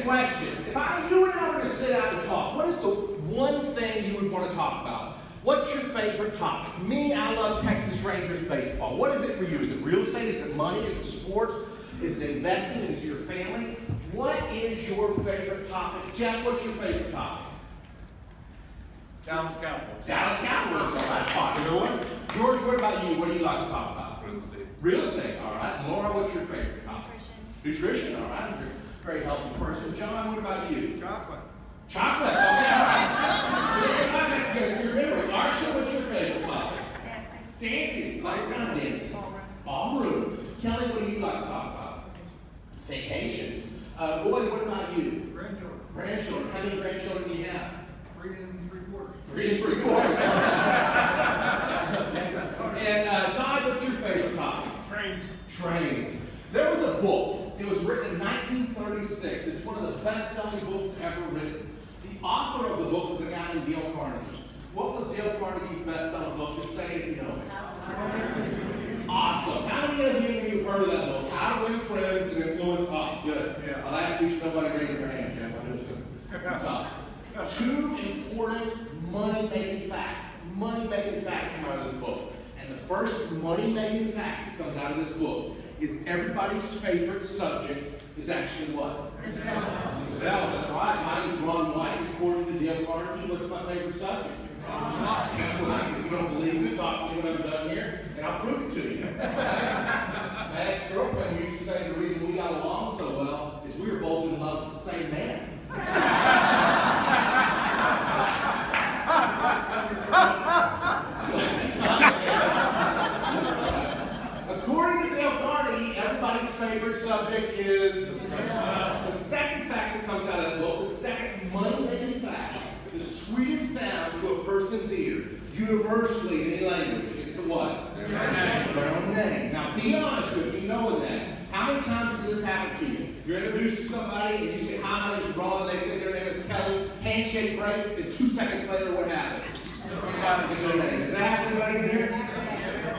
question. If you and I were to sit down and talk, what is the one thing you would want to talk about? What's your favorite topic? Me, I love Texas Rangers baseball. What is it for you? Is it real estate? Is it money? Is it sports? Is it investing? Is it your family? What is your favorite topic? Jeff, what's your favorite topic? Dallas Cowboys. Dallas Cowboys. All right, popular one. George, what about you? What do you like to talk about? Real estate. Real estate, all right. Laura, what's your favorite topic? Nutrition, all right. You're a very healthy person. John, what about you? Chocolate. Chocolate, okay, all right. If you remember, Arsha, what's your favorite topic? Dancing. Dancing, like kind of dancing. Ballroom. Ballroom. Kelly, what do you like to talk about? Vacations. Boyd, what about you? Grandchildren. Grandchildren. How many grandchildren do you have? 3 3/4. 3 3/4. And Todd, what's your favorite topic? Trains. Trains. There was a book. It was written in 1936. It's one of the best-selling books ever written. The author of the book was a guy named Dale Carnegie. What was Dale Carnegie's best-selling book? Just say it if you know it. Awesome. How many of you have heard of that book? How to Win Friends and Influence? Oh, good. Yeah. Last week, nobody raised their hand, Jeff. I knew it was tough. Two important money-making facts. Money-making facts come out of this book. And the first money-making fact that comes out of this book is everybody's favorite subject is actually what? Themselves. That's right. Mine's Ron White. According to Dale Carnegie, what's my favorite subject? Guess what? If you don't believe me, talk to me when I'm done here, and I'll prove it to you. My ex-girlfriend used to say the reason we got along so well is we were both in love with the same man. According to Dale Carnegie, everybody's favorite subject is the second fact that comes out of that book, the second money-making fact, the sweetest sound to a person's ear, universally in any language, is the what? Their own name. Now be honest with me, knowing that. How many times has this happened to you? You're introduced to somebody and you say, hi, my name is Ron, they say their name is Kelly, handshake breaks, and 2 seconds later, what happens? Their name. Does that happen to anybody in here?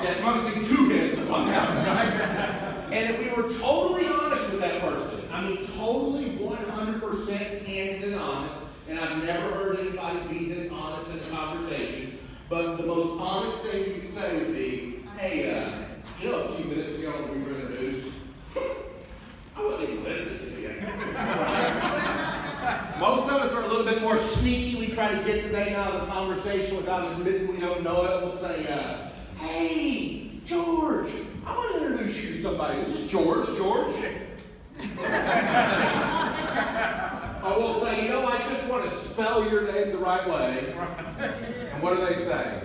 Yes, I'm going to say 2 minutes of one hour, right? And if we were totally honest with that person, I mean totally 100% candid and honest, and I've never heard anybody be this honest in a conversation, but the most honest thing you could say would be, hey, you know, a few minutes ago when we were introduced, I wasn't even listening to you. Most of us are a little bit more sneaky. We try to get the name out of the conversation without admitting we don't know it. We'll say, hey, George, I want to introduce you to somebody. This is George. George. Or we'll say, you know, I just want to spell your name the right way. And what do they say?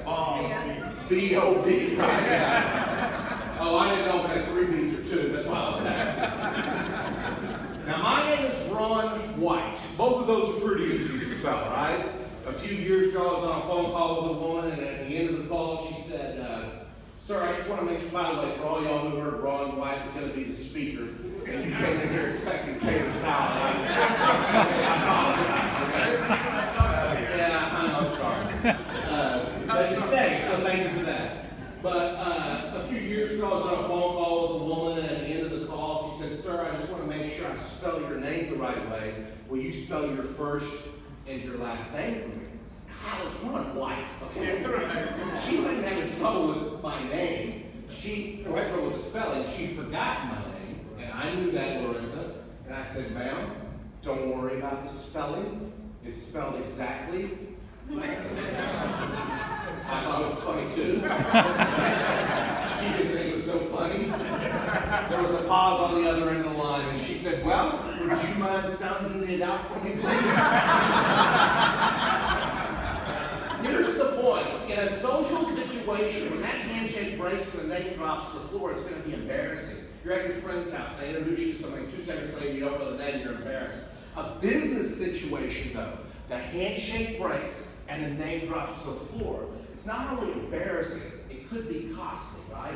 B-O-B, right? Yeah. Oh, I didn't know if it had 3 B's or 2. That's why I was asking. Now, my name is Ron White. Both of those are pretty easy to spell, right? A few years ago, I was on a phone call with a woman, and at the end of the call, she said, sir, I just want to make sure, by the way, for all y'all who heard Ron White was going to be the speaker, and you came in here expecting tater salad. I apologize, okay? Yeah, I know, I'm sorry. But you said it, so thank you for that. But a few years ago, I was on a phone call with a woman, and at the end of the call, she said, sir, I just want to make sure I spell your name the right way. Will you spell your first and your last name for me? Kyle, it's Ron White, okay? She wasn't having trouble with my name. She had trouble with the spelling. She forgot my name, and I knew that, Larissa. And I said, ma'am, don't worry about the spelling. It's spelled exactly. I thought it was funny too. She didn't think it was so funny. There was a pause on the other end of the line, and she said, well, would you mind sounding it out for me, please? Here's the point. In a social situation, when that handshake breaks and the name drops to the floor, it's going to be embarrassing. You're at your friend's house. They introduce you to somebody. 2 seconds later, you don't know the name. You're embarrassed. A business situation, though, the handshake breaks and the name drops to the floor. It's not only embarrassing, it could be costly, right?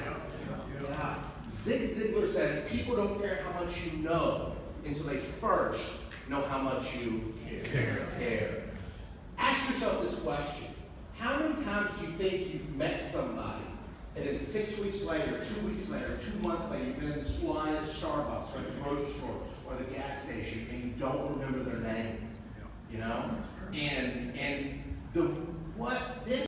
Yeah. Zig Ziglar says people don't care how much you know until they first know how much you care. Ask yourself this question. How many times do you think you've met somebody And then 6 weeks later, 2 weeks later, 2 months later, you've been in this line at Starbucks or at the grocery store or the gas station and you don't remember their name. You know? And the what then